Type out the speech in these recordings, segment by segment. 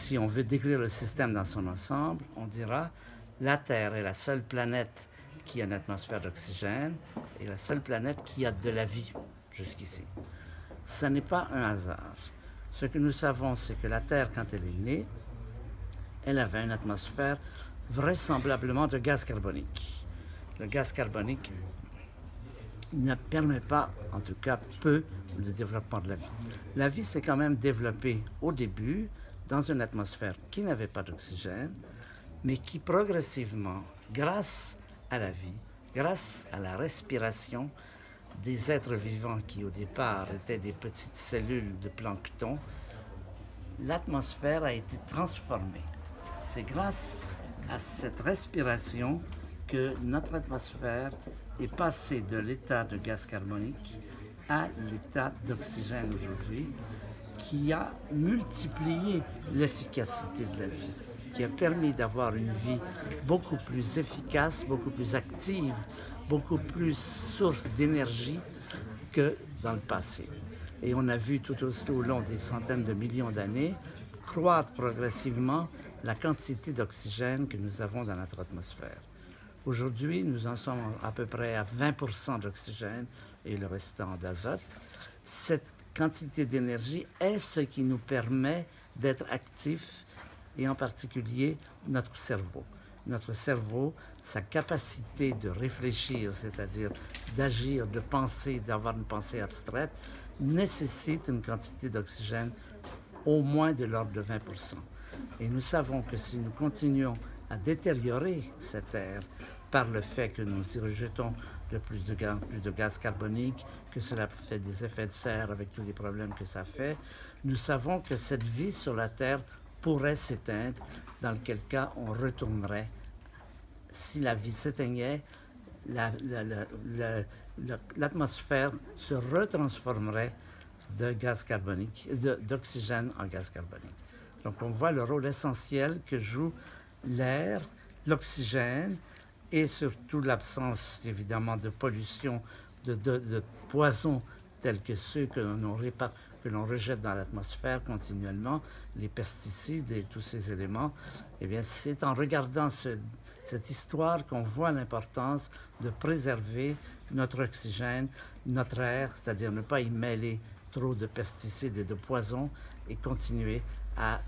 si on veut décrire le système dans son ensemble, on dira la Terre est la seule planète qui a une atmosphère d'oxygène et la seule planète qui a de la vie jusqu'ici. Ce n'est pas un hasard. Ce que nous savons, c'est que la Terre, quand elle est née, elle avait une atmosphère vraisemblablement de gaz carbonique. Le gaz carbonique ne permet pas, en tout cas peu, le développement de la vie. La vie s'est quand même développée au début dans une atmosphère qui n'avait pas d'oxygène, mais qui progressivement, grâce à la vie, grâce à la respiration des êtres vivants qui au départ étaient des petites cellules de plancton, l'atmosphère a été transformée. C'est grâce à cette respiration que notre atmosphère est passée de l'état de gaz carbonique à l'état d'oxygène aujourd'hui, qui a multiplié l'efficacité de la vie, qui a permis d'avoir une vie beaucoup plus efficace, beaucoup plus active, beaucoup plus source d'énergie que dans le passé. Et on a vu tout au long des centaines de millions d'années croître progressivement la quantité d'oxygène que nous avons dans notre atmosphère. Aujourd'hui, nous en sommes à peu près à 20% d'oxygène et le restant d'azote. Cette quantité d'énergie est ce qui nous permet d'être actifs et en particulier notre cerveau. Notre cerveau, sa capacité de réfléchir, c'est-à-dire d'agir, de penser, d'avoir une pensée abstraite, nécessite une quantité d'oxygène au moins de l'ordre de 20%. Et nous savons que si nous continuons à détériorer cette air par le fait que nous y rejetons plus de gaz carbonique, que cela fait des effets de serre avec tous les problèmes que ça fait, nous savons que cette vie sur la Terre pourrait s'éteindre, dans quel cas on retournerait. Si la vie s'éteignait, l'atmosphère se retransformerait de gaz carbonique, d'oxygène en gaz carbonique. Donc on voit le rôle essentiel que joue l'air, l'oxygène et surtout l'absence évidemment de pollution, de poisons tels que ceux que l'on rejette dans l'atmosphère continuellement, les pesticides et tous ces éléments. Eh bien, c'est en regardant cette histoire qu'on voit l'importance de préserver notre oxygène, notre air, c'est-à-dire ne pas y mêler trop de pesticides et de poisons et continuer à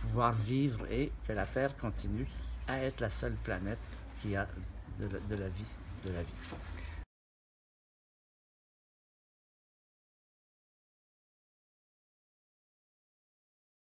pouvoir vivre et que la Terre continue à être la seule planète qui a de la vie.